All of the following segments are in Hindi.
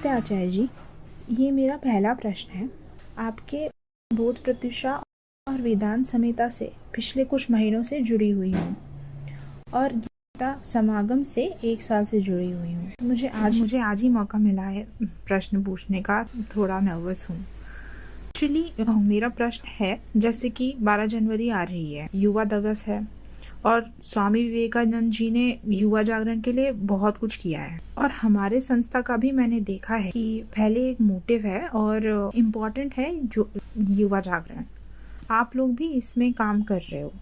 नमस्ते आचार्य जी। ये मेरा पहला प्रश्न है। आपके बोध प्रत्युषा और वेदांत संहिता से पिछले कुछ महीनों से जुड़ी हुई हूँ और गीता समागम से 1 साल से जुड़ी हुई हूँ। मुझे आज ही मौका मिला है प्रश्न पूछने का। थोड़ा नर्वस हूँ। एक्चुअली मेरा प्रश्न है, जैसे कि 12 जनवरी आ रही है, युवा दिवस है और स्वामी विवेकानंद जी ने युवा जागरण के लिए बहुत कुछ किया है और हमारे संस्था का भी मैंने देखा है कि पहले एक मोटिव है और इम्पोर्टेंट है जो युवा जागरण। आप लोग भी इसमें काम कर रहे हो,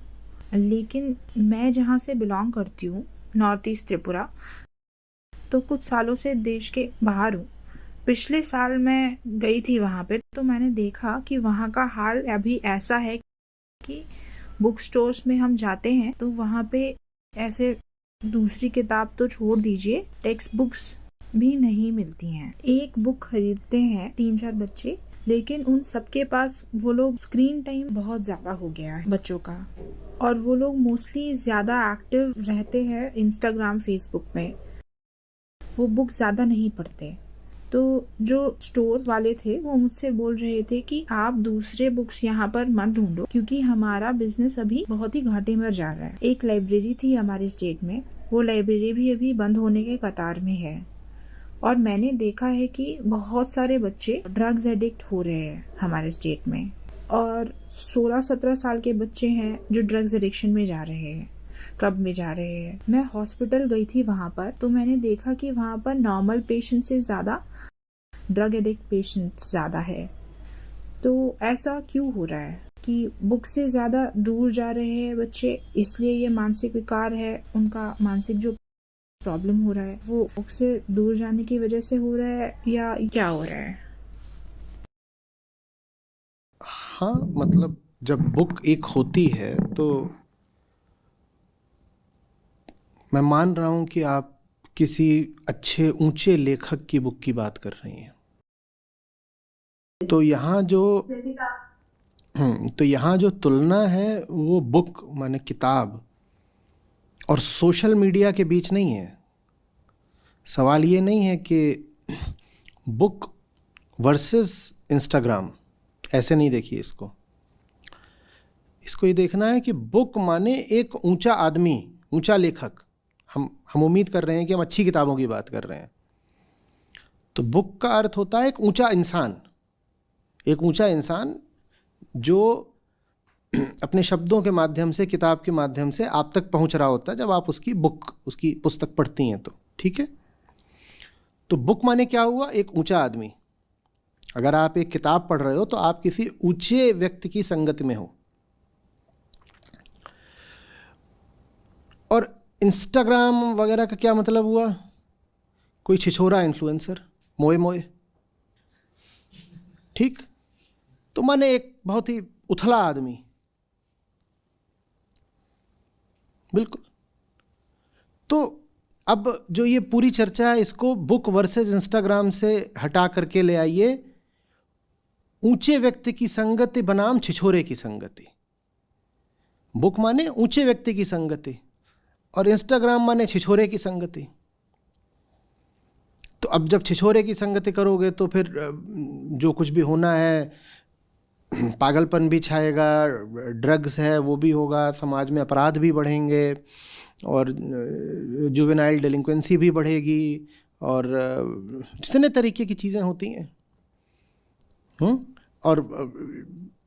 लेकिन मैं जहाँ से बिलोंग करती हूँ, नॉर्थ ईस्ट त्रिपुरा, तो कुछ सालों से देश के बाहर हूँ। पिछले साल मैं गई थी वहाँ पे, तो मैंने देखा कि वहाँ का हाल अभी ऐसा है कि बुक स्टोर्स में हम जाते हैं तो वहाँ पे ऐसे दूसरी किताब तो छोड़ दीजिए, टेक्स्ट बुक्स भी नहीं मिलती हैं। एक बुक खरीदते हैं 3-4 बच्चे, लेकिन उन सबके पास वो लोग स्क्रीन टाइम बहुत ज़्यादा हो गया है बच्चों का, और वो लोग मोस्टली ज़्यादा एक्टिव रहते हैं इंस्टाग्राम फेसबुक में। वो बुक ज़्यादा नहीं पढ़ते। तो जो स्टोर वाले थे वो मुझसे बोल रहे थे कि आप दूसरे बुक्स यहाँ पर मत ढूंढो, क्योंकि हमारा बिजनेस अभी बहुत ही घाटे में जा रहा है। एक लाइब्रेरी थी हमारे स्टेट में, वो लाइब्रेरी भी अभी बंद होने के कतार में है और मैंने देखा है कि बहुत सारे बच्चे ड्रग्स एडिक्ट हो रहे हैं हमारे स्टेट में, और 16-17 साल के बच्चे हैं जो ड्रग्स एडिक्शन में जा रहे हैं, क्लब में जा रहे हैं। मैं हॉस्पिटल गई थी वहाँ पर, तो मैंने देखा कि वहाँ पर नॉर्मल पेशेंट से ज़्यादा ड्रग एडिक्ट पेशेंट्स ज़्यादा है। तो ऐसा क्यों हो रहा है कि बुक से ज़्यादा दूर जा रहे हैं बच्चे? इसलिए ये मानसिक विकार है, उनका मानसिक जो प्रॉब्लम हो रहा है वो बुक से दूर जाने की वजह से हो रहा है, या क्या हो रहा है? हाँ, मतलब जब बुक एक होती है तो मैं मान रहा हूँ कि आप किसी अच्छे ऊंचे लेखक की बुक की बात कर रही हैं। तो यहाँ जो तुलना है वो बुक माने किताब और सोशल मीडिया के बीच नहीं है। सवाल ये नहीं है कि बुक वर्सेस इंस्टाग्राम, ऐसे नहीं देखिए इसको ये देखना है कि बुक माने एक ऊंचा आदमी, ऊंचा लेखक। हम उम्मीद कर रहे हैं कि हम अच्छी किताबों की बात कर रहे हैं। तो बुक का अर्थ होता है एक ऊंचा इंसान, जो अपने शब्दों के माध्यम से, किताब के माध्यम से आप तक पहुंच रहा होता है जब आप उसकी पुस्तक पढ़ती हैं। तो ठीक है, तो बुक माने क्या हुआ? एक ऊंचा आदमी। अगर आप एक किताब पढ़ रहे हो तो आप किसी ऊंचे व्यक्ति की संगति में हो। और इंस्टाग्राम वगैरह का क्या मतलब हुआ? कोई छिछोरा इन्फ्लुएंसर, मोए, ठीक? तो माने एक बहुत ही उथला आदमी, बिल्कुल। तो अब जो ये पूरी चर्चा है, इसको बुक वर्सेस इंस्टाग्राम से हटा करके ले आइए ऊंचे व्यक्ति की संगति बनाम छिछोरे की संगति। बुक माने ऊंचे व्यक्ति की संगति और इंस्टाग्राम माने छिछोरे की संगति। तो अब जब छिछोरे की संगति करोगे तो फिर जो कुछ भी होना है, पागलपन भी छाएगा, ड्रग्स है वो भी होगा, समाज में अपराध भी बढ़ेंगे और जुवेनाइल डेलिंक्वेंसी भी बढ़ेगी और जितने तरीके की चीज़ें होती हैं। और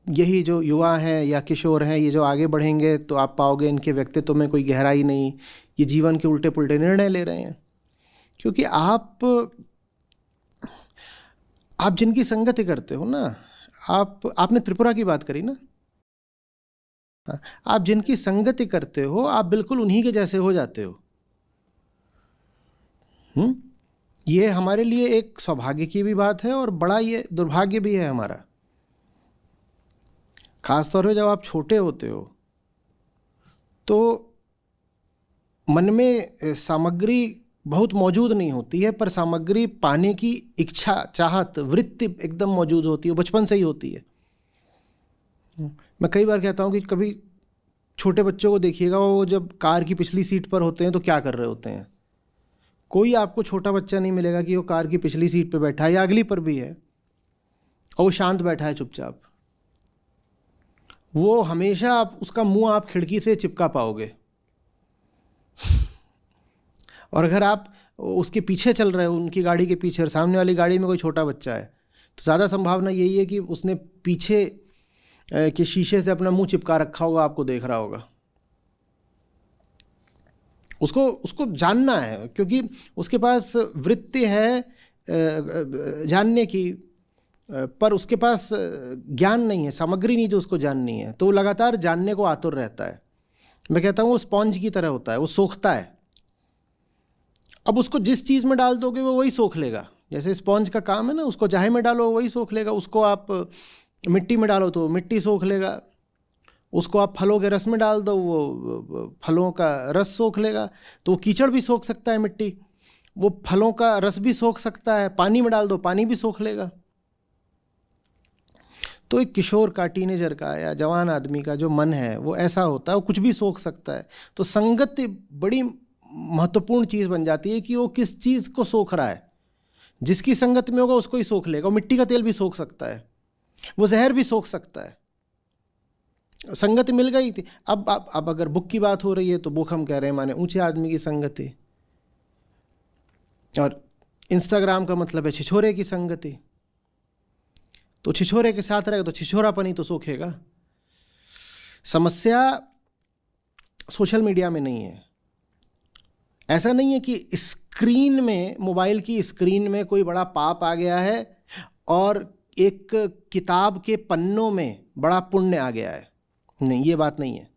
यही जो युवा हैं या किशोर हैं, ये जो आगे बढ़ेंगे तो आप पाओगे इनके व्यक्तित्व में कोई गहराई नहीं, ये जीवन के उल्टे पुल्टे निर्णय ले रहे हैं। क्योंकि आप जिनकी संगति करते हो ना, आपने त्रिपुरा की बात करी ना, आप जिनकी संगति करते हो आप बिल्कुल उन्हीं के जैसे हो जाते हो। ये हमारे लिए एक सौभाग्य की भी बात है और बड़ा ये दुर्भाग्य भी है हमारा। खासतौर पे जब आप छोटे होते हो तो मन में सामग्री बहुत मौजूद नहीं होती है, पर सामग्री पाने की इच्छा, चाहत, वृत्ति एकदम मौजूद होती है, बचपन से ही होती है। मैं कई बार कहता हूँ कि कभी छोटे बच्चों को देखिएगा, वो जब कार की पिछली सीट पर होते हैं तो क्या कर रहे होते हैं? कोई आपको छोटा बच्चा नहीं मिलेगा कि वो कार की पिछली सीट पे बैठा है या अगली पर भी है और वो शांत बैठा है चुपचाप। वो हमेशा आप उसका मुंह आप खिड़की से चिपका पाओगे। और अगर आप उसके पीछे चल रहे हो, उनकी गाड़ी के पीछे, और सामने वाली गाड़ी में कोई छोटा बच्चा है, तो ज़्यादा संभावना यही है कि उसने पीछे के शीशे से अपना मुंह चिपका रखा होगा, आपको देख रहा होगा। उसको जानना है, क्योंकि उसके पास वृत्ति है जानने की, पर उसके पास ज्ञान नहीं है, सामग्री नहीं जो उसको जाननी है, तो वो लगातार जानने को आतुर रहता है। मैं कहता हूँ वो स्पॉन्ज की तरह होता है, वो सोखता है। अब उसको जिस चीज़ में डाल दोगे वो वही सोख लेगा। जैसे स्पॉन्ज का काम है ना, उसको चाहे में डालो वही सोख लेगा। उसको आप मिट्टी में डालो तो मिट्टी सोख लेगा, उसको आप फलों के रस में डाल दो वो फलों का रस सोख लेगा। तो वो कीचड़ भी सोख सकता है मिट्टी, वो फलों का रस भी सोख सकता है, पानी में डाल दो पानी भी सोख लेगा। तो एक किशोर का, टीनेजर का या जवान आदमी का जो मन है वो ऐसा होता है, वो कुछ भी सोख सकता है। तो संगत बड़ी महत्वपूर्ण चीज़ बन जाती है कि वो किस चीज़ को सोख रहा है। जिसकी संगत में होगा उसको ही सोख लेगा। वो मिट्टी का तेल भी सोख सकता है, वो जहर भी सोख सकता है। संगत मिल गई थी। अब अगर बुक की बात हो रही है तो बुक हम कह रहे हैं माने ऊंचे आदमी की संगति, और इंस्टाग्राम का मतलब है छिछोरे की संगति। तो छिछोरे के साथ रहेगा तो छिछोरापन ही तो सोखेगा। समस्या सोशल मीडिया में नहीं है। ऐसा नहीं है कि स्क्रीन में, मोबाइल की स्क्रीन में कोई बड़ा पाप आ गया है और एक किताब के पन्नों में बड़ा पुण्य आ गया है। नहीं, ये बात नहीं है।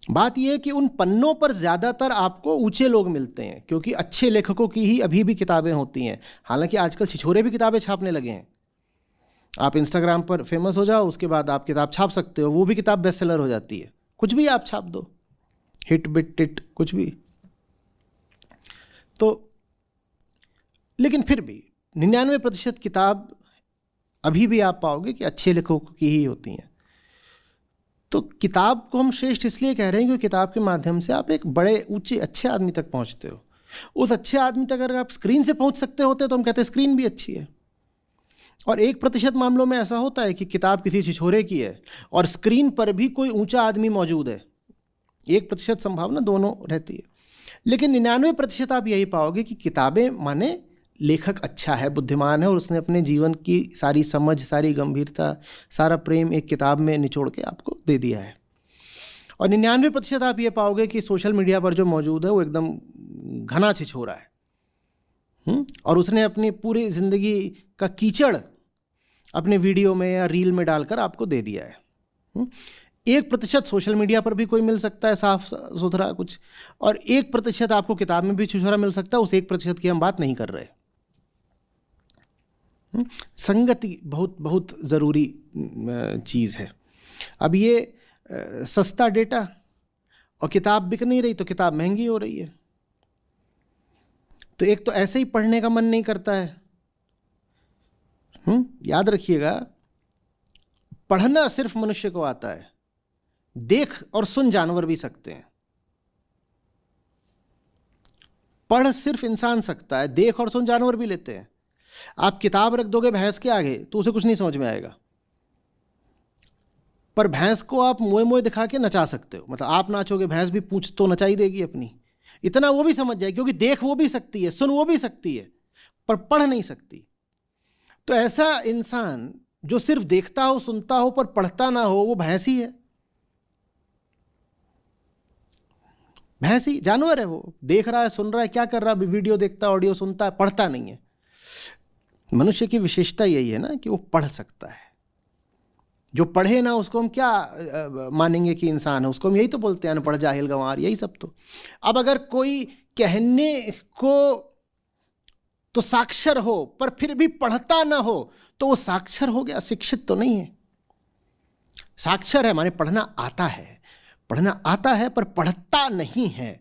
बात यह है कि उन पन्नों पर ज़्यादातर आपको ऊंचे लोग मिलते हैं, क्योंकि अच्छे लेखकों की ही अभी भी किताबें होती हैं। हालांकि आजकल छिछोरे भी किताबें छापने लगे हैं। आप इंस्टाग्राम पर फेमस हो जाओ, उसके बाद आप किताब छाप सकते हो, वो भी किताब बेस्ट सेलर हो जाती है। कुछ भी आप छाप दो, हिट बिट टिट कुछ भी। तो लेकिन फिर भी 99% किताब अभी भी आप पाओगे कि अच्छे लेखकों की ही होती हैं। तो किताब को हम श्रेष्ठ इसलिए कह रहे हैं क्योंकि किताब के माध्यम से आप एक बड़े ऊंचे अच्छे आदमी तक पहुंचते हो। उस अच्छे आदमी तक अगर आप स्क्रीन से पहुंच सकते होते तो हम कहते हैं स्क्रीन भी अच्छी है। और 1% मामलों में ऐसा होता है कि किताब किसी छिछोरे की है और स्क्रीन पर भी कोई ऊंचा आदमी मौजूद है। 1% संभावना दोनों रहती है। लेकिन 99% आप यही पाओगे कि किताबें माने लेखक अच्छा है, बुद्धिमान है, और उसने अपने जीवन की सारी समझ, सारी गंभीरता, सारा प्रेम एक किताब में निचोड़ के आपको दे दिया है। और 99% आप ये पाओगे कि सोशल मीडिया पर जो मौजूद है वो एकदम घना छिछोरा है, और उसने अपनी पूरी ज़िंदगी का कीचड़ अपने वीडियो में या रील में डालकर आपको दे दिया है। 1% सोशल मीडिया पर भी कोई मिल सकता है साफ सुथरा कुछ, और 1% आपको किताब में भी छिछोरा मिल सकता है। उस 1% की हम बात नहीं कर रहे। संगति बहुत बहुत ज़रूरी चीज़ है। अब ये सस्ता डेटा और किताब बिक नहीं रही तो किताब महंगी हो रही है। तो एक तो ऐसे ही पढ़ने का मन नहीं करता है। याद रखिएगा, पढ़ना सिर्फ मनुष्य को आता है, देख और सुन जानवर भी सकते हैं। पढ़ सिर्फ इंसान सकता है, देख और सुन जानवर भी लेते हैं। आप किताब रख दोगे भैंस के आगे तो उसे कुछ नहीं समझ में आएगा, पर भैंस को आप मोए मोए दिखा के नचा सकते हो। मतलब आप नाचोगे, भैंस भी पूंछ तो नचाई देगी अपनी, इतना वो भी समझ जाएगी, क्योंकि देख वो भी सकती है, सुन वो भी सकती है, पर पढ़ नहीं सकती। तो ऐसा इंसान जो सिर्फ देखता हो, सुनता हो, पर पढ़ता ना हो, वो भैंस ही है। भैंस ही जानवर है। वो देख रहा है, सुन रहा है, क्या कर रहा है, वीडियो देखता है, ऑडियो सुनता है, पढ़ता नहीं है। मनुष्य की विशेषता यही है ना कि वो पढ़ सकता है। जो पढ़े ना उसको हम क्या मानेंगे कि इंसान है? उसको हम यही तो बोलते हैं, अनपढ़, जाहिल, गंवार, यही सब तो। अब अगर कोई कहने को तो साक्षर हो पर फिर भी पढ़ता ना हो तो वो साक्षर हो गया, शिक्षित तो नहीं है। साक्षर है माने पढ़ना आता है, पढ़ना आता है पर पढ़ता नहीं है।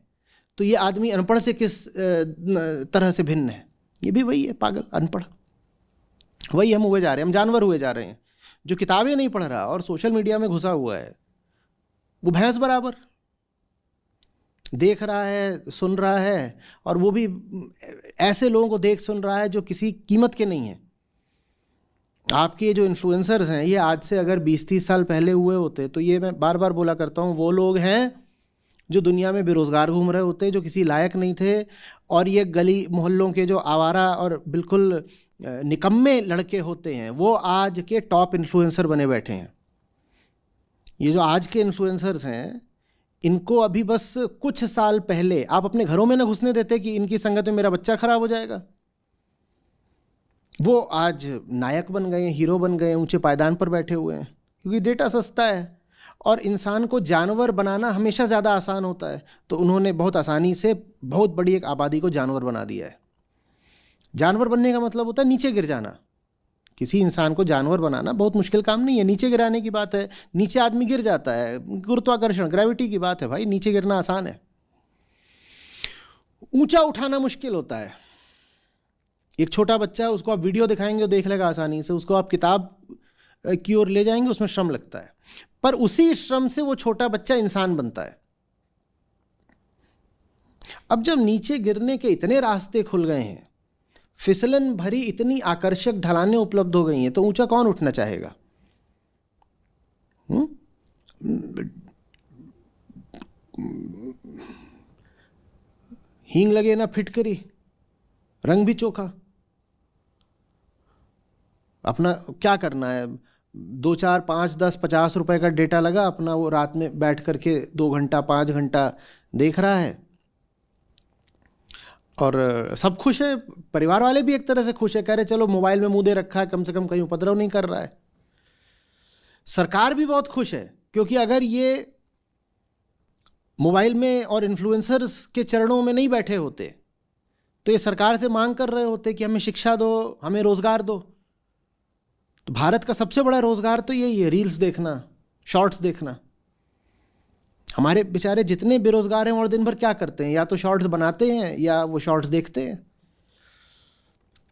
तो ये आदमी अनपढ़ से किस तरह से भिन्न है? ये भी वही है, पागल, अनपढ़। वही हम हुए जा रहे हैं, हम जानवर हुए जा रहे हैं। जो किताबें नहीं पढ़ रहा और सोशल मीडिया में घुसा हुआ है वो भैंस बराबर। देख रहा है, सुन रहा है, और वो भी ऐसे लोगों को देख सुन रहा है जो किसी कीमत के नहीं हैं। आपके जो इन्फ्लुएंसर्स हैं, ये आज से अगर 20-30 साल पहले हुए होते तो ये मैं बार बार बोला करता हूँ, वो लोग हैं जो दुनिया में बेरोज़गार घूम रहे होते, जो किसी लायक नहीं थे, और ये गली मोहल्लों के जो आवारा और बिल्कुल निकम्मे लड़के होते हैं, वो आज के टॉप इन्फ्लुएंसर बने बैठे हैं। ये जो आज के इन्फ्लुएंसर्स हैं, इनको अभी बस कुछ साल पहले आप अपने घरों में ना घुसने देते कि इनकी संगत में मेरा बच्चा खराब हो जाएगा। वो आज नायक बन गए, हीरो बन गए, ऊंचे पायदान पर बैठे हुए हैं, क्योंकि डेटा सस्ता है और इंसान को जानवर बनाना हमेशा ज़्यादा आसान होता है। तो उन्होंने बहुत आसानी से बहुत बड़ी एक आबादी को जानवर बना दिया है। जानवर बनने का मतलब होता है नीचे गिर जाना। किसी इंसान को जानवर बनाना बहुत मुश्किल काम नहीं है, नीचे गिराने की बात है। नीचे आदमी गिर जाता है, गुरुत्वाकर्षण, ग्रेविटी की बात है भाई, नीचे गिरना आसान है, ऊंचा उठाना मुश्किल होता है। एक छोटा बच्चा है, उसको आप वीडियो दिखाएंगे वो देख लेगा आसानी से, उसको आप किताब की ओर ले जाएंगे, उसमें श्रम लगता है, पर उसी श्रम से वो छोटा बच्चा इंसान बनता है। अब जब नीचे गिरने के इतने रास्ते खुल गए हैं, फिसलन भरी इतनी आकर्षक ढलानें उपलब्ध हो गई हैं, तो ऊंचा कौन उठना चाहेगा? हींग लगे ना फिटकरी, रंग भी चोखा। अपना क्या करना है, 2, 4, 5, 10, 50 रुपए का डेटा लगा अपना, वो रात में बैठ करके 2 घंटा 5 घंटा देख रहा है और सब खुश है। परिवार वाले भी एक तरह से खुश है, कह रहे चलो मोबाइल में मुंह दे रखा है, कम से कम कहीं उपद्रव नहीं कर रहा है। सरकार भी बहुत खुश है, क्योंकि अगर ये मोबाइल में और इन्फ्लुएंसर्स के चरणों में नहीं बैठे होते तो ये सरकार से मांग कर रहे होते कि हमें शिक्षा दो, हमें रोजगार दो। तो भारत का सबसे बड़ा रोजगार तो यही है, रील्स देखना, शॉर्ट्स देखना। हमारे बेचारे जितने बेरोजगार हैं और दिन भर क्या करते हैं, या तो शॉर्ट्स बनाते हैं या वो शॉर्ट्स देखते हैं।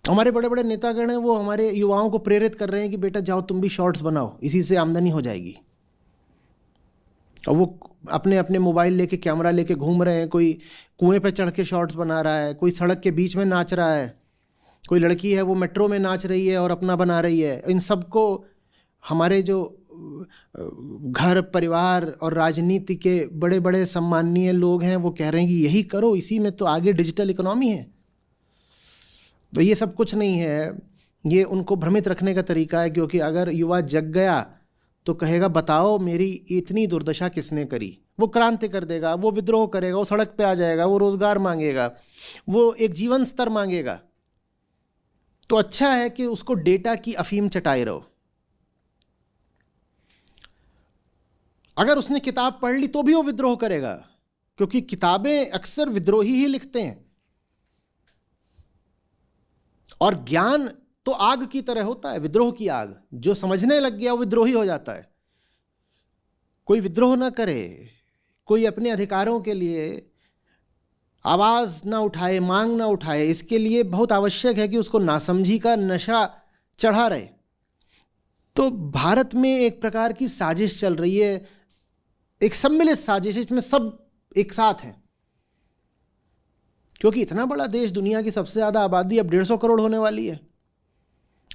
हमारे बड़े बड़े नेतागण हैं, वो हमारे युवाओं को प्रेरित कर रहे हैं कि बेटा जाओ तुम भी शॉर्ट्स बनाओ, इसी से आमदनी हो जाएगी। और वो अपने अपने मोबाइल लेके, कैमरा लेके घूम रहे हैं। कोई कुएं पे चढ़ के शॉर्ट्स बना रहा है, कोई सड़क के बीच में नाच रहा है, कोई लड़की है वो मेट्रो में नाच रही है और अपना बना रही है। इन सबको हमारे जो घर परिवार और राजनीति के बड़े बड़े सम्माननीय लोग हैं वो कह रहे हैं कि यही करो, इसी में तो आगे डिजिटल इकोनॉमी है। तो ये सब कुछ नहीं है, ये उनको भ्रमित रखने का तरीका है। क्योंकि अगर युवा जग गया तो कहेगा बताओ मेरी इतनी दुर्दशा किसने करी। वो क्रांति कर देगा, वो विद्रोह करेगा, वो सड़क पे आ जाएगा, वो रोजगार मांगेगा, वो एक जीवन स्तर मांगेगा। तो अच्छा है कि उसको डेटा की अफीम चटाए रहो। अगर उसने किताब पढ़ ली तो भी वो विद्रोह करेगा, क्योंकि किताबें अक्सर विद्रोही ही लिखते हैं। और ज्ञान तो आग की तरह होता है, विद्रोह की आग। जो समझने लग गया वो विद्रोही हो जाता है। कोई विद्रोह ना करे, कोई अपने अधिकारों के लिए आवाज ना उठाए, मांग ना उठाए, इसके लिए बहुत आवश्यक है कि उसको नासमझी का नशा चढ़ा रहे। तो भारत में एक प्रकार की साजिश चल रही है, एक सम्मिलित साजिश, इसमें सब एक साथ हैं। क्योंकि इतना बड़ा देश, दुनिया की सबसे ज्यादा आबादी अब 150 करोड़ होने वाली है।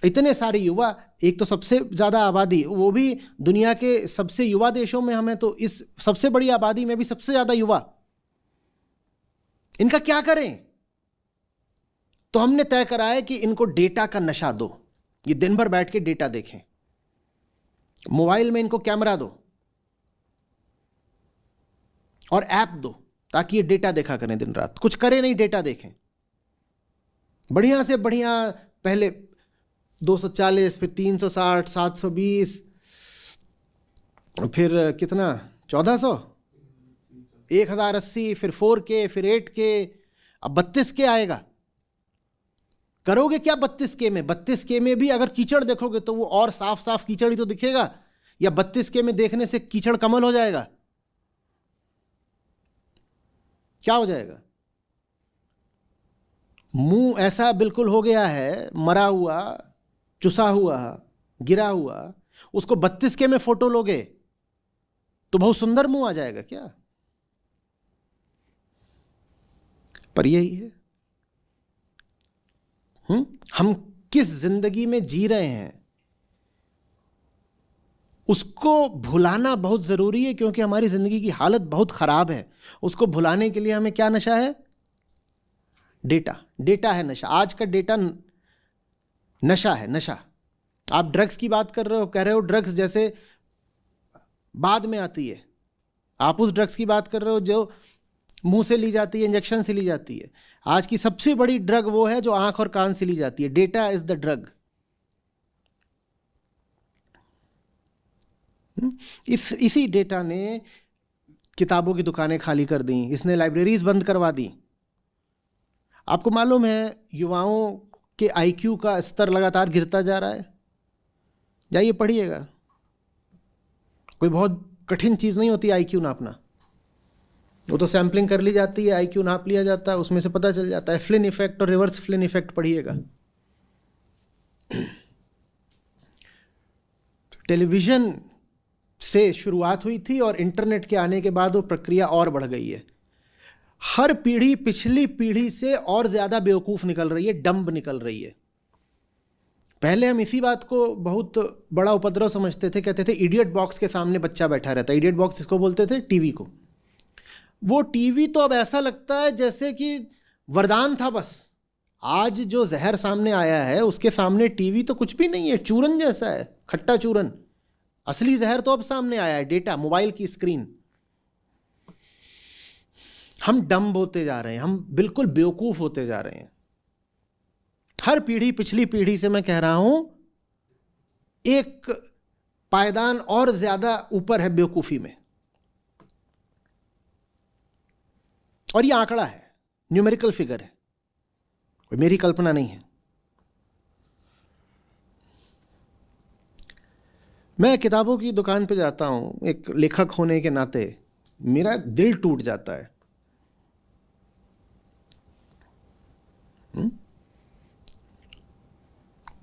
इतने सारे युवा, एक तो सबसे ज्यादा आबादी, वो भी दुनिया के सबसे युवा देशों में हमें, तो इस सबसे बड़ी आबादी में भी सबसे ज्यादा युवा। इनका क्या करें? तो हमने तय करा है कि इनको डेटा का नशा दो। ये दिन भर बैठ के डेटा देखें, मोबाइल में इनको कैमरा दो और ऐप दो, ताकि ये डेटा देखा करें दिन रात। कुछ करें नहीं, डेटा देखें बढ़िया से बढ़िया। पहले 240, फिर 360, 720, फिर कितना 1400, 1080, फिर 4K, फिर 8K, अब 32K आएगा। करोगे क्या 32K में? 32K में भी अगर कीचड़ देखोगे तो वो और साफ साफ कीचड़ ही तो दिखेगा, या 32K में देखने से कीचड़ कमल हो जाएगा? क्या हो जाएगा? मुंह ऐसा बिल्कुल हो गया है, मरा हुआ, चुसा हुआ, गिरा हुआ। उसको 32K में फोटो लोगे तो बहुत सुंदर मुंह आ जाएगा क्या? पर यही है, हम किस जिंदगी में जी रहे हैं उसको भुलाना बहुत जरूरी है, क्योंकि हमारी जिंदगी की हालत बहुत खराब है। उसको भुलाने के लिए हमें क्या नशा है? डेटा। डेटा है नशा। आज का डेटा नशा है, नशा। आप ड्रग्स की बात कर रहे हो, कह रहे हो ड्रग्स जैसे बाद में आती है। आप उस ड्रग्स की बात कर रहे हो जो मुंह से ली जाती है, इंजेक्शन से ली जाती है। आज की सबसे बड़ी ड्रग वो है जो आंख और कान से ली जाती है। Data is the drug. इसी डेटा ने किताबों की दुकानें खाली कर दी, इसने लाइब्रेरीज बंद करवा दी। आपको मालूम है युवाओं के आईक्यू का स्तर लगातार गिरता जा रहा है। जाइए पढ़िएगा, कोई बहुत कठिन चीज़ नहीं होती आईक्यू नापना। वो तो सैम्पलिंग कर ली जाती है, आईक्यू नाप लिया जाता है, उसमें से पता चल जाता है। फ्लिन इफेक्ट और रिवर्स फ्लिन इफेक्ट पढ़िएगा। टेलीविज़न से शुरुआत हुई थी और इंटरनेट के आने के बाद वो प्रक्रिया और बढ़ गई है। हर पीढ़ी पिछली पीढ़ी से और ज़्यादा बेवकूफ़ निकल रही है, डम्ब निकल रही है। पहले हम इसी बात को बहुत बड़ा उपद्रव समझते थे, कहते थे इडियट बॉक्स के सामने बच्चा बैठा रहता है। इडियट बॉक्स इसको बोलते थे, टीवी को। वो टीवी तो अब ऐसा लगता है जैसे कि वरदान था बस। आज जो जहर सामने आया है उसके सामने टीवी तो कुछ भी नहीं है, चूरन जैसा है, खट्टा चूरन। असली जहर तो अब सामने आया है, डेटा, मोबाइल की स्क्रीन। हम डम्ब होते जा रहे हैं, हम बिल्कुल बेवकूफ़ होते जा रहे हैं। हर पीढ़ी पिछली पीढ़ी से, मैं कह रहा हूं, एक पायदान और ज्यादा ऊपर है बेवकूफ़ी में। और ये आंकड़ा है, न्यूमेरिकल फिगर है, कोई मेरी कल्पना नहीं है। मैं किताबों की दुकान पे जाता हूं, एक लेखक होने के नाते मेरा दिल टूट जाता है।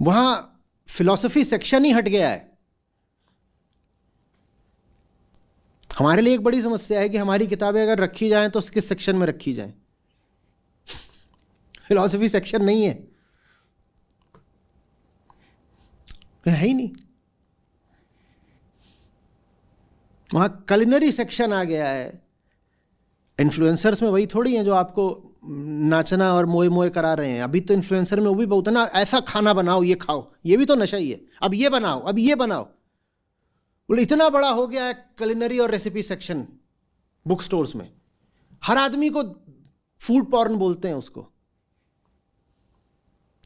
वहां फिलॉसफी सेक्शन ही हट गया है। हमारे लिए एक बड़ी समस्या है कि हमारी किताबें अगर रखी जाएं तो किस सेक्शन में रखी जाएं। फिलॉसफी सेक्शन नहीं है, है ही नहीं। वहां कलिनरी सेक्शन आ गया है। इन्फ्लुएंसर्स में वही थोड़ी हैं जो आपको नाचना और मोए मोए करा रहे हैं। अभी तो इन्फ्लुएंसर में वो भी बहुत है ना, ऐसा खाना बनाओ, ये खाओ, ये भी तो नशा ही है। अब ये बनाओ, अब ये बनाओ। बोले इतना बड़ा हो गया है कलिनरी और रेसिपी सेक्शन बुक स्टोर्स में। हर आदमी को फूड पॉर्न बोलते हैं उसको,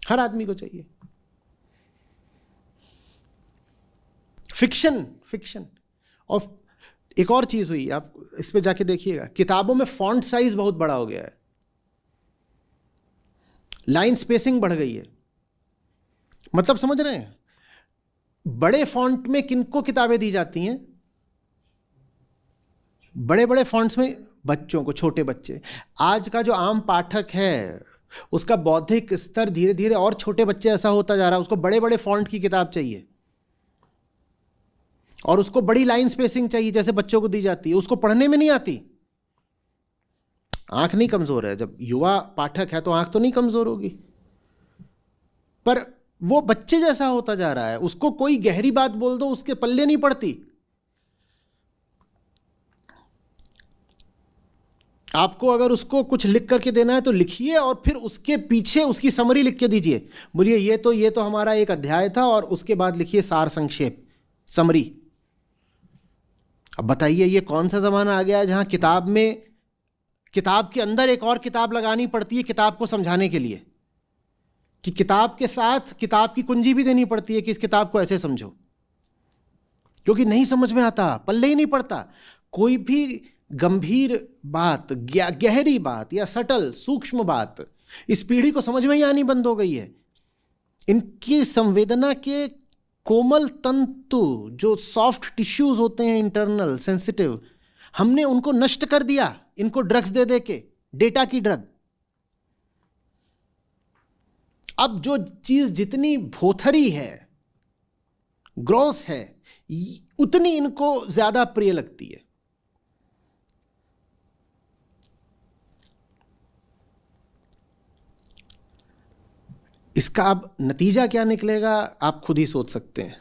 हर आदमी को चाहिए फिक्शन। फिक्शन। और एक और चीज हुई, आप इस पे जाके देखिएगा, किताबों में फॉन्ट साइज बहुत बड़ा हो गया है, लाइन स्पेसिंग बढ़ गई है। मतलब समझ रहे हैं, बड़े फॉन्ट में किनको किताबें दी जाती हैं? बड़े बड़े फॉन्ट्स में बच्चों को, छोटे बच्चे। आज का जो आम पाठक है उसका बौद्धिक स्तर धीरे धीरे और छोटे बच्चे ऐसा होता जा रहा है, उसको बड़े बड़े फॉन्ट की किताब चाहिए और उसको बड़ी लाइन स्पेसिंग चाहिए जैसे बच्चों को दी जाती है। उसको पढ़ने में नहीं आती। आंख नहीं कमजोर है, जब युवा पाठक है तो आंख तो नहीं कमजोर होगी, पर वो बच्चे जैसा होता जा रहा है। उसको कोई गहरी बात बोल दो उसके पल्ले नहीं पड़ती। आपको अगर उसको कुछ लिख करके देना है तो लिखिए और फिर उसके पीछे उसकी समरी लिख के दीजिए। बोलिए ये तो हमारा एक अध्याय था, और उसके बाद लिखिए सार संक्षेप, समरी। अब बताइए ये कौन सा जमाना आ गया है जहां किताब के अंदर एक और किताब लगानी पड़ती है किताब को समझाने के लिए, कि किताब के साथ किताब की कुंजी भी देनी पड़ती है कि इस किताब को ऐसे समझो, क्योंकि नहीं समझ में आता, पल्ले ही नहीं पड़ता। कोई भी गंभीर बात, गहरी बात या सटल सूक्ष्म बात इस पीढ़ी को समझ में ही आनी बंद हो गई है। इनकी संवेदना के कोमल तंतु, जो सॉफ्ट टिश्यूज होते हैं इंटरनल सेंसिटिव, हमने उनको नष्ट कर दिया इनको ड्रग्स दे दे के, डेटा की ड्रग। अब जो चीज जितनी भोथरी है, ग्रॉस है, उतनी इनको ज्यादा प्रिय लगती है। इसका अब नतीजा क्या निकलेगा आप खुद ही सोच सकते हैं।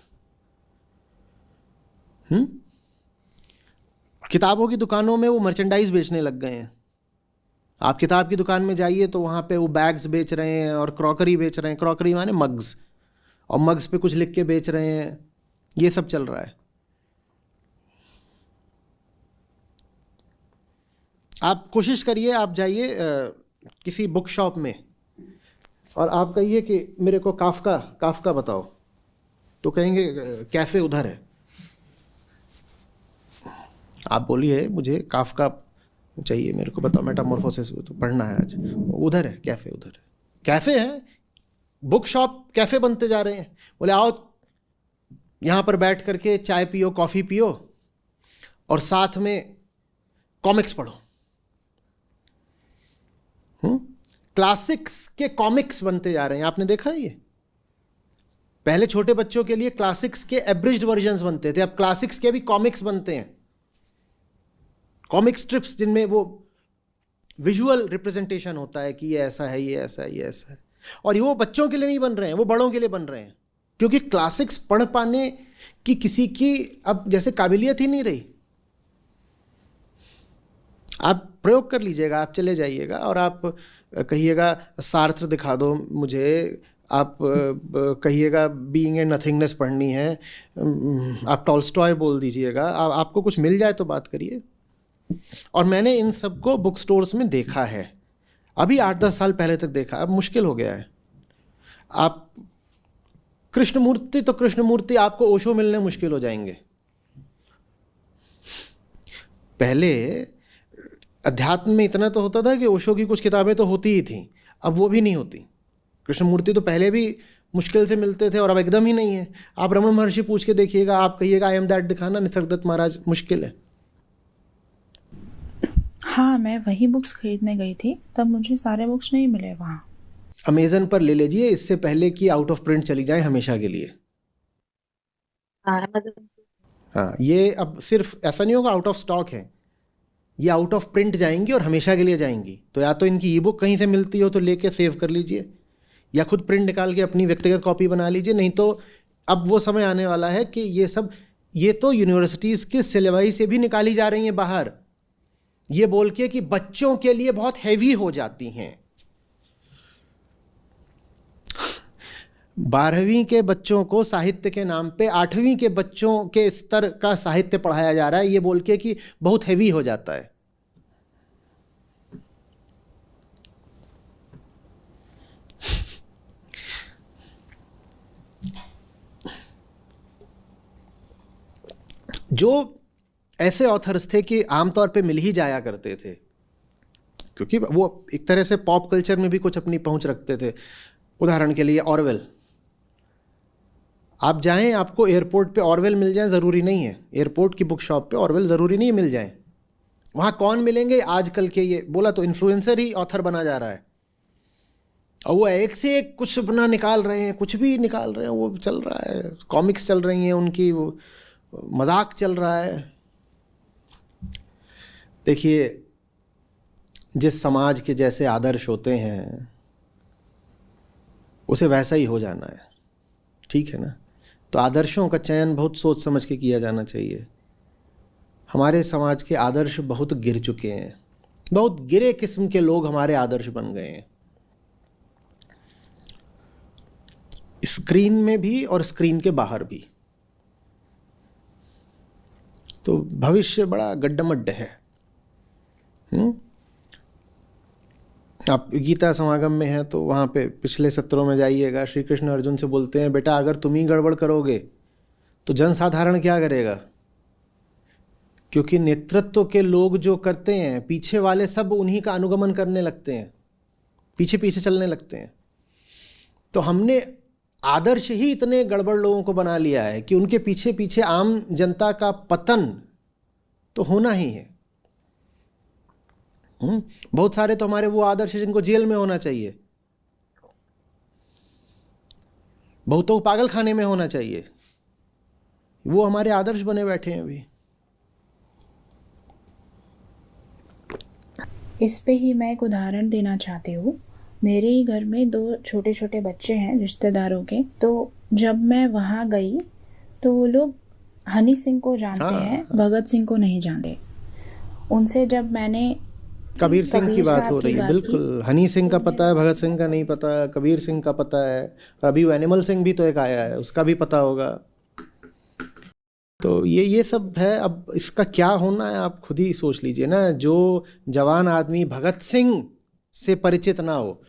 किताबों की दुकानों में वो मर्चेंडाइज बेचने लग गए हैं। आप किताब की दुकान में जाइए तो वहाँ पे वो बैग्स बेच रहे हैं और क्रॉकरी बेच रहे हैं। क्रॉकरी माने मग्स, और मग्स पे कुछ लिख के बेच रहे हैं। ये सब चल रहा है। आप कोशिश करिए, आप जाइए किसी बुक शॉप में और आप कहिए कि मेरे को काफका बताओ, तो कहेंगे कैफ़े उधर है। आप बोलिए मुझे काफका चाहिए, मेरे को बताओ, मेटामॉर्फोसिस तो पढ़ना है आज। उधर है कैफ़े, उधर है। कैफ़े है, बुक शॉप कैफ़े बनते जा रहे हैं। बोले आओ यहाँ पर बैठ करके चाय पियो, कॉफ़ी पियो और साथ में कॉमिक्स पढ़ो। क्लासिक्स के कॉमिक्स बनते जा रहे हैं। आपने देखा है ये? पहले छोटे बच्चों के लिए क्लासिक्स के एब्रिज्ड वर्जन्स बनते थे, अब क्लासिक्स के भी कॉमिक्स बनते हैं। कॉमिक स्ट्रिप्स जिनमें वो विजुअल रिप्रेजेंटेशन होता है कि ये ऐसा है, ये ऐसा है, ये ऐसा है। और ये वो बच्चों के लिए नहीं बन रहे हैं, वो बड़ों के लिए बन रहे हैं, क्योंकि क्लासिक्स पढ़ पाने की किसी की अब जैसे काबिलियत ही नहीं रही। आप प्रयोग कर लीजिएगा, आप चले जाइएगा और आप कहिएगा सार्त्र दिखा दो मुझे, आप कहिएगा बीइंग एंड नथिंगनेस पढ़नी है, आप टॉल्स्टॉय बोल दीजिएगा, आपको कुछ मिल जाए तो बात करिए। और मैंने इन सब को बुक स्टोर्स में देखा है, अभी 8-10 साल पहले तक देखा, अब मुश्किल हो गया है। आप कृष्णमूर्ति आपको ओशो मिलने मुश्किल हो जाएंगे। पहले अध्यात्म में इतना तो होता था कि ओशो की कुछ किताबें तो होती ही थी, अब वो भी नहीं होती। कृष्णमूर्ति तो पहले भी मुश्किल से मिलते थे और अब एकदम ही नहीं है। आप रमण महर्षि पूछ के देखिएगा, आप कहिएगा आई एम दैट दिखाना, निसर्गदत्त महाराज, मुश्किल है। हाँ, मैं वही बुक्स खरीदने गई थी, तब मुझे सारे बुक्स नहीं मिले वहाँ। अमेजन पर ले लीजिए, इससे पहले कि आउट ऑफ प्रिंट चली जाए हमेशा के लिए। हाँ, ये अब सिर्फ ऐसा नहीं होगा आउट ऑफ स्टॉक है, ये आउट ऑफ प्रिंट जाएंगी और हमेशा के लिए जाएंगी। तो या तो इनकी ई बुक कहीं से मिलती हो तो लेके सेव कर लीजिए, या खुद प्रिंट निकाल के अपनी व्यक्तिगत कॉपी बना लीजिए। नहीं तो अब वो समय आने वाला है कि ये तो यूनिवर्सिटीज़ के सिलेबस से भी निकाली जा रही हैं बाहर, ये बोल के कि बच्चों के लिए बहुत हैवी हो जाती हैं। 12वीं के बच्चों को साहित्य के नाम पे 8वीं के बच्चों के स्तर का साहित्य पढ़ाया जा रहा है, ये बोल के कि बहुत हैवी हो जाता है। जो ऐसे ऑथर्स थे कि आमतौर पे मिल ही जाया करते थे, क्योंकि वो एक तरह से पॉप कल्चर में भी कुछ अपनी पहुंच रखते थे। उदाहरण के लिए ऑरवेल, आप जाएं, आपको एयरपोर्ट पे ऑरवेल मिल जाए ज़रूरी नहीं है, एयरपोर्ट की बुक शॉप पे ऑरवेल ज़रूरी नहीं मिल जाए। वहाँ कौन मिलेंगे? आजकल के, ये बोला तो इन्फ्लुएंसर ही ऑथर बना जा रहा है, और वो एक से एक कुछ अपना निकाल रहे हैं, कुछ भी निकाल रहे हैं, वो चल रहा है। कॉमिक्स चल रही हैं उनकी, वो मजाक चल रहा है। देखिए, जिस समाज के जैसे आदर्श होते हैं उसे वैसा ही हो जाना है, ठीक है ना? तो आदर्शों का चयन बहुत सोच समझ के किया जाना चाहिए। हमारे समाज के आदर्श बहुत गिर चुके हैं, बहुत गिरे किस्म के लोग हमारे आदर्श बन गए हैं, स्क्रीन में भी और स्क्रीन के बाहर भी। तो भविष्य बड़ा गड्ढामड्ढ है। आप गीता समागम में हैं तो वहाँ पे पिछले सत्रों में जाइएगा, श्री कृष्ण अर्जुन से बोलते हैं, बेटा अगर तुम ही गड़बड़ करोगे तो जनसाधारण क्या करेगा? क्योंकि नेतृत्व के लोग जो करते हैं, पीछे वाले सब उन्हीं का अनुगमन करने लगते हैं, पीछे पीछे चलने लगते हैं। तो हमने आदर्श ही इतने गड़बड़ लोगों को बना लिया है कि उनके पीछे पीछे आम जनता का पतन तो होना ही है। बहुत सारे तो हमारे वो आदर्श जिनको जेल में होना चाहिए, बहुतों को पागल खाने में होना चाहिए, वो हमारे आदर्श बने बैठे हैं अभी। इस पे ही मैं एक उदाहरण देना चाहती हूँ। मेरे ही घर में 2 छोटे छोटे बच्चे हैं रिश्तेदारों के, तो जब मैं वहाँ गई तो वो लोग हनी सिंह को जानते हैं, भगत सिंह को नहीं जानते। उनसे जब मैंने कबीर सिंह की बात साहब हो की रही है, बात बिल्कुल। हनी सिंह का पता है, भगत सिंह का नहीं पता है, कबीर सिंह का पता है, और अभी वो एनिमल सिंह भी तो एक आया है, उसका भी पता होगा। तो ये सब है। अब इसका क्या होना है आप खुद ही सोच लीजिए ना। जो जवान आदमी भगत सिंह से परिचित ना हो,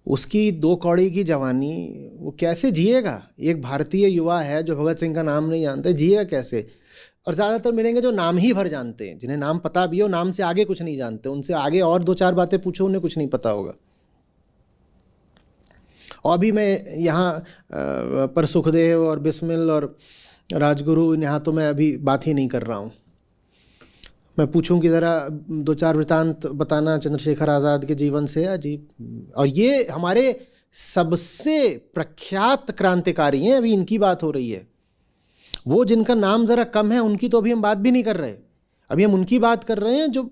उसकी 2 कौड़ी की जवानी वो कैसे जिएगा? एक भारतीय युवा है जो भगत सिंह का नाम नहीं जानता, जिएगा कैसे? और ज़्यादातर मिलेंगे जो नाम ही भर जानते हैं, जिन्हें नाम पता भी हो, नाम से आगे कुछ नहीं जानते। उनसे आगे और 2-4 बातें पूछो, उन्हें कुछ नहीं पता होगा। और भी मैं यहाँ पर सुखदेव और बिस्मिल और राजगुरु, यहाँ तो मैं अभी बात ही नहीं कर रहा हूँ। मैं पूछूं कि ज़रा 2-4 वृतांत बताना चंद्रशेखर आज़ाद के जीवन से, अजीब। और ये हमारे सबसे प्रख्यात क्रांतिकारी हैं, अभी इनकी बात हो रही है। वो जिनका नाम ज़रा कम है उनकी तो अभी हम बात भी नहीं कर रहे। अभी हम उनकी बात कर रहे हैं जो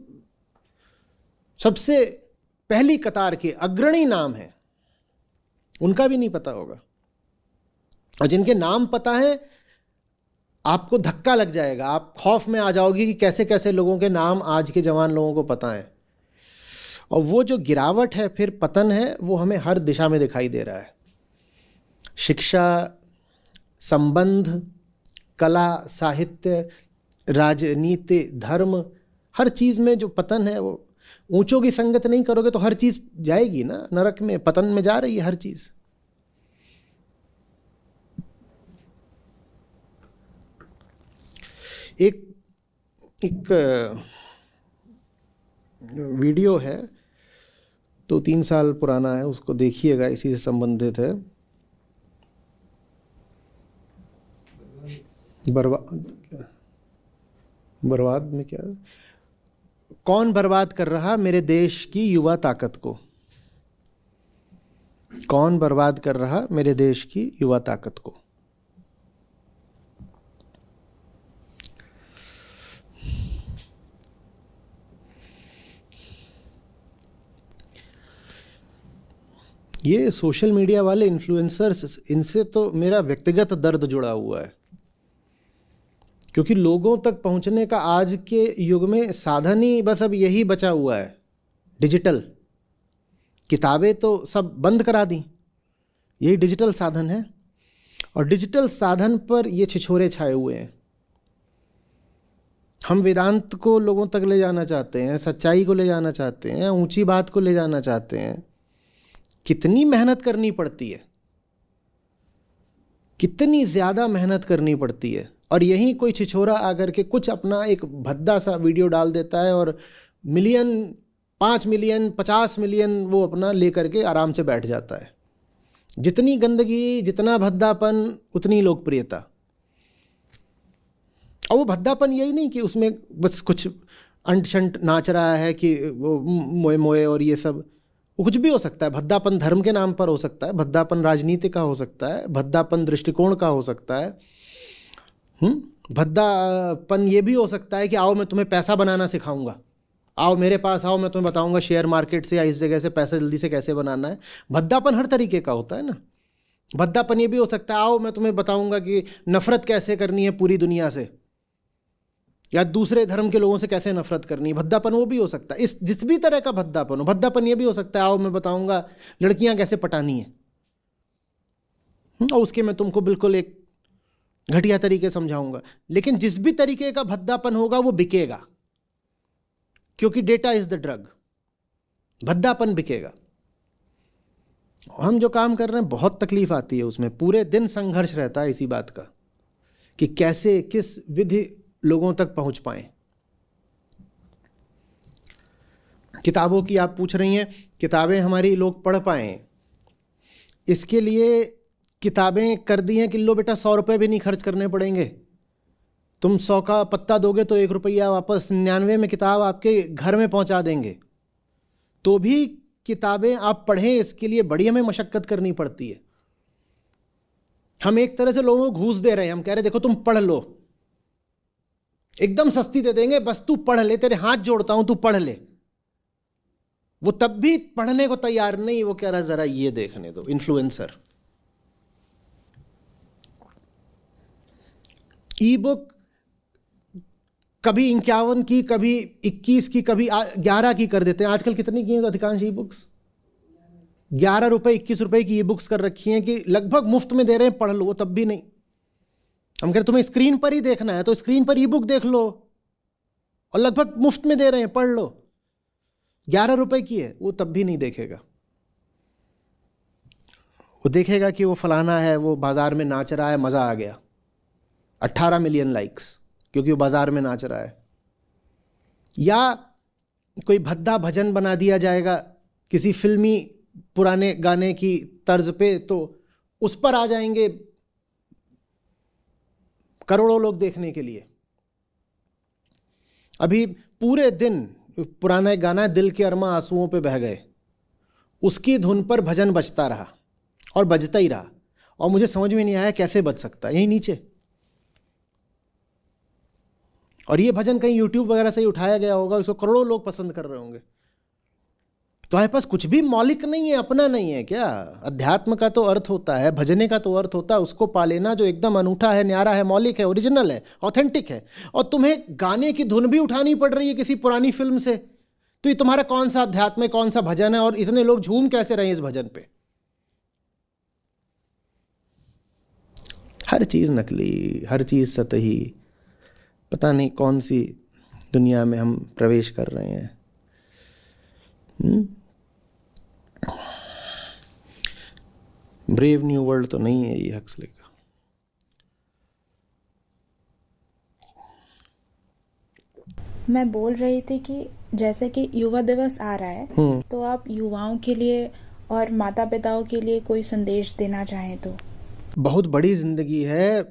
सबसे पहली कतार के अग्रणी नाम है, उनका भी नहीं पता होगा। और जिनके नाम पता है, आपको धक्का लग जाएगा, आप खौफ में आ जाओगे कि कैसे कैसे लोगों के नाम आज के जवान लोगों को पता है। और वो जो गिरावट है, फिर पतन है, वो हमें हर दिशा में दिखाई दे रहा है। शिक्षा, संबंध, कला, साहित्य, राजनीति, धर्म, हर चीज़ में जो पतन है, वो ऊंचों की संगत नहीं करोगे तो हर चीज़ जाएगी ना नरक में, पतन में जा रही है हर चीज़। एक वीडियो है, 2-3 साल पुराना है, उसको देखिएगा, इसी से संबंधित है। बर्बाद में क्या, कौन बर्बाद कर रहा मेरे देश की युवा ताकत को? कौन बर्बाद कर रहा मेरे देश की युवा ताकत को? ये सोशल मीडिया वाले इन्फ्लुएंसर्स, इनसे तो मेरा व्यक्तिगत दर्द जुड़ा हुआ है, क्योंकि लोगों तक पहुंचने का आज के युग में साधन ही बस अब यही बचा हुआ है, डिजिटल। किताबें तो सब बंद करा दी, यही डिजिटल साधन है। और डिजिटल साधन पर ये छिछोरे छाए हुए हैं। हम वेदांत को लोगों तक ले जाना चाहते हैं, सच्चाई को ले जाना चाहते हैं, ऊंची बात को ले जाना चाहते हैं। कितनी मेहनत करनी पड़ती है, कितनी ज़्यादा मेहनत करनी पड़ती है। और यहीं कोई छिछोरा आकर के कुछ अपना एक भद्दा सा वीडियो डाल देता है और मिलियन, 5 मिलियन, 50 मिलियन वो अपना लेकर के आराम से बैठ जाता है। जितनी गंदगी, जितना भद्दापन, उतनी लोकप्रियता। और वो भद्दापन यही नहीं कि उसमें बस कुछ अंट शंट नाच रहा है कि वो मोए मोए और ये सब, वो कुछ भी हो सकता है। भद्दापन धर्म के नाम पर हो सकता है, भद्दापन राजनीति का हो सकता है, भद्दापन दृष्टिकोण का हो सकता है। भद्दापन ये भी हो सकता है कि आओ मैं तुम्हें पैसा बनाना सिखाऊंगा, आओ मेरे पास आओ, मैं तुम्हें बताऊंगा शेयर मार्केट से या इस जगह से पैसा जल्दी से कैसे बनाना है। भद्दापन हर तरीके का होता है ना। भद्दापन ये भी हो सकता है, आओ मैं तुम्हें बताऊंगा कि नफरत कैसे करनी है पूरी दुनिया से, या दूसरे धर्म के लोगों से कैसे नफरत करनी है। भद्दापन वो भी हो सकता है। इस जिस भी तरह का भद्दापन हो, भद्दापन ये भी हो सकता है, आओ मैं बताऊंगा लड़कियां कैसे पटानी है, और उसके मैं तुमको बिल्कुल एक घटिया तरीके समझाऊंगा। लेकिन जिस भी तरीके का भद्दापन होगा वो बिकेगा, क्योंकि डेटा इज द ड्रग। भद्दापन बिकेगा। हम जो काम कर रहे हैं बहुत तकलीफ आती है उसमें, पूरे दिन संघर्ष रहता है इसी बात का कि कैसे किस विधि लोगों तक पहुंच पाएं। किताबों की आप पूछ रही हैं, किताबें हमारी लोग पढ़ पाएं, इसके लिए किताबें कर दी हैं कि लो बेटा 100 रुपये भी नहीं खर्च करने पड़ेंगे। तुम 100 का पत्ता दोगे तो 1 रुपया वापस, 99 में किताब आपके घर में पहुंचा देंगे। तो भी किताबें आप पढ़ें, इसके लिए बड़ी हमें मशक्कत करनी पड़ती है। हम एक तरह से लोगों को घूस दे रहे हैं, हम कह रहे हैं देखो तुम पढ़ लो, एकदम सस्ती दे देंगे, बस तू पढ़ ले, तेरे हाथ जोड़ता हूं तू पढ़ ले। वो तब भी पढ़ने को तैयार नहीं, वो कह रहा जरा ये देखने दो, इन्फ्लुएंसर। ई बुक कभी 51 की, कभी 21 की, कभी 11 की कर देते हैं। आजकल कितनी की हैं अधिकांश ई बुक्स? 11 रुपए 21 रुपए की ई बुक्स कर रखी हैं कि लगभग मुफ्त में दे रहे हैं, पढ़ लो। वो तब भी नहीं। हम कह रहे तुम्हें स्क्रीन पर ही देखना है तो स्क्रीन पर ई बुक देख लो, और लगभग मुफ्त में दे रहे हैं, पढ़ लो। 11 रुपए की है, वो तब भी नहीं देखेगा। वो देखेगा कि वो फलाना है, वो बाजार में नाच रहा है, मजा आ गया, 18 मिलियन लाइक्स, क्योंकि वो बाजार में नाच रहा है। या कोई भद्दा भजन बना दिया जाएगा किसी फिल्मी पुराने गाने की तर्ज पे, तो उस पर आ जाएंगे करोड़ों लोग देखने के लिए। अभी पूरे दिन पुराना गाना दिल के अरमा आंसुओं पे बह गए, उसकी धुन पर भजन बजता रहा और बजता ही रहा, और मुझे समझ में नहीं आया कैसे बज सकता है यहीं नीचे। और ये भजन कहीं यूट्यूब वगैरह से ही उठाया गया होगा, इसको करोड़ों लोग पसंद कर रहे होंगे। तुम्हारे पास कुछ भी मौलिक नहीं है, अपना नहीं है क्या? अध्यात्म का तो अर्थ होता है, भजने का तो अर्थ होता है उसको पा लेना जो एकदम अनूठा है, न्यारा है, मौलिक है, ओरिजिनल है, ऑथेंटिक है। और तुम्हें गाने की धुन भी उठानी पड़ रही है किसी पुरानी फिल्म से, तो ये तुम्हारा कौन सा अध्यात्म है, कौन सा भजन है? और इतने लोग झूम कैसे रहे इस भजन पे? हर चीज़ नकली, हर चीज़ सतही। पता नहीं कौन सी दुनिया में हम प्रवेश कर रहे हैं। ब्रेव न्यू वर्ल्ड तो नहीं है ये हक्सले का। मैं बोल रही थी कि जैसे कि युवा दिवस आ रहा है, तो आप युवाओं के लिए और माता पिताओं के लिए कोई संदेश देना चाहें तो? बहुत बड़ी जिंदगी है,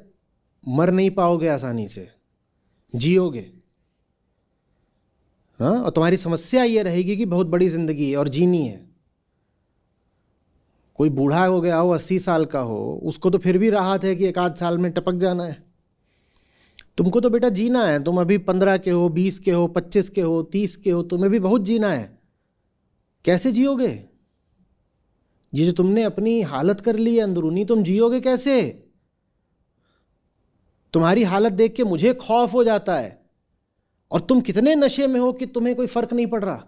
मर नहीं पाओगे आसानी से, जियोगे। हाँ, और तुम्हारी समस्या ये रहेगी कि बहुत बड़ी जिंदगी है और जीनी है। कोई बूढ़ा हो गया हो, 80 साल का हो, उसको तो फिर भी राहत है कि एक आध साल में टपक जाना है। तुमको तो बेटा जीना है। तुम अभी 15 के हो, 20 के हो, 25 के हो, 30 के हो, तुम्हें भी बहुत जीना है। कैसे जियोगे? ये जो तुमने अपनी हालत कर ली है अंदरूनी, तुम जियोगे कैसे? तुम्हारी हालत देख के मुझे खौफ हो जाता है। और तुम कितने नशे में हो कि तुम्हें कोई फर्क नहीं पड़ रहा।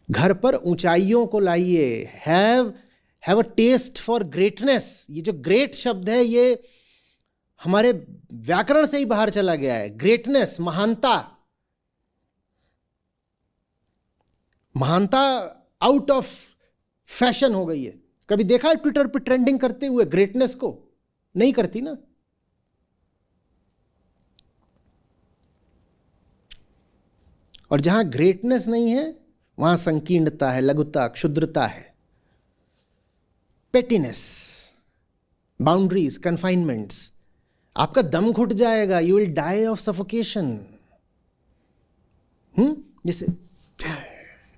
घर पर ऊंचाइयों को लाइए। Have a test for greatness. ये जो ग्रेट शब्द है, ये हमारे व्याकरण से ही बाहर चला गया है। ग्रेटनेस, महानता। महानता आउट ऑफ फैशन हो गई है। कभी देखा है ट्विटर पे ट्रेंडिंग करते हुए ग्रेटनेस को? नहीं करती ना। और जहां ग्रेटनेस नहीं है वहां संकीर्णता है, लघुता, क्षुद्रता है, पेटीनेस, बाउंड्रीज, कन्फाइनमेंट्स। आपका दम घुट जाएगा। You will die of suffocation. जैसे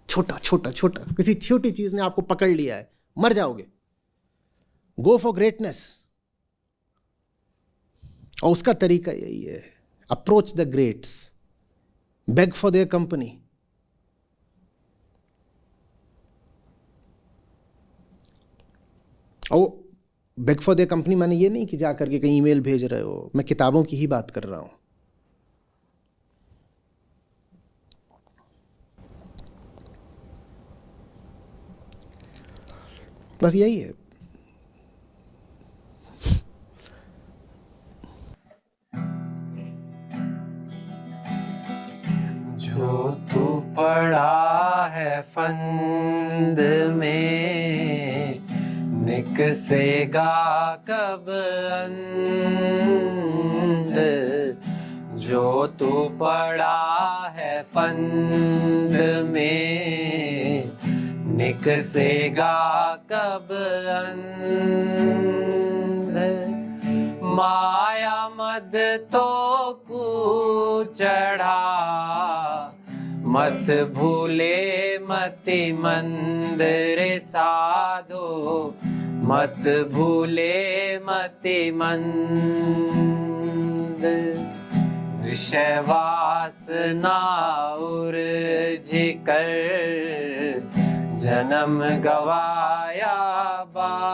छोटा छोटा छोटा किसी छोटी चीज ने आपको पकड़ लिया है, मर जाओगे। Go for greatness. और उसका तरीका यही है, approach the greats, bag for their company. और बेग फॉर देयर कंपनी माने ये नहीं कि जा करके कहीं ईमेल भेज रहे हो। मैं किताबों की ही बात कर रहा हूं। बस यही है। जो तू पड़ा है फंद में, निकसेगा कब अंध। जो तू पड़ा है फंद में, निकसेगा कब अंध। माया मद तो चढ़ा, मत भूले मति मंद रे साधो, मत भूले मति मंद। विषय वासना उर्झी कर जन्म गवाया बार।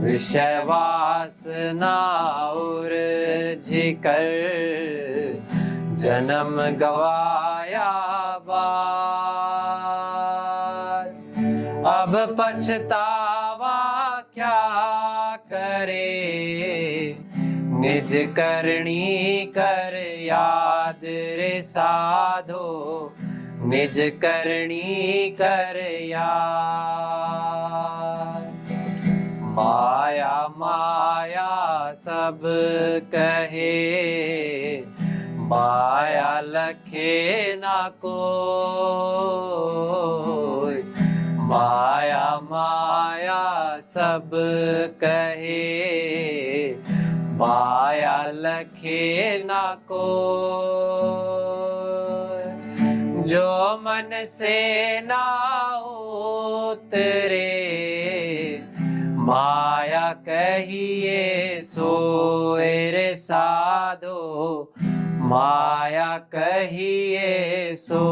विषय वासना उर्झी कर जन्म गवाया बार। अब पछतावा क्या करे, निज करनी कर याद रे साधो, निज करनी कर याद। माया माया सब कहे, माया लखे ना कोई। माया माया सब कहे, माया लखे ना कोई। जो मन से ना उतरे, माया कहिए सोए रे साधो, माया कहिए सो।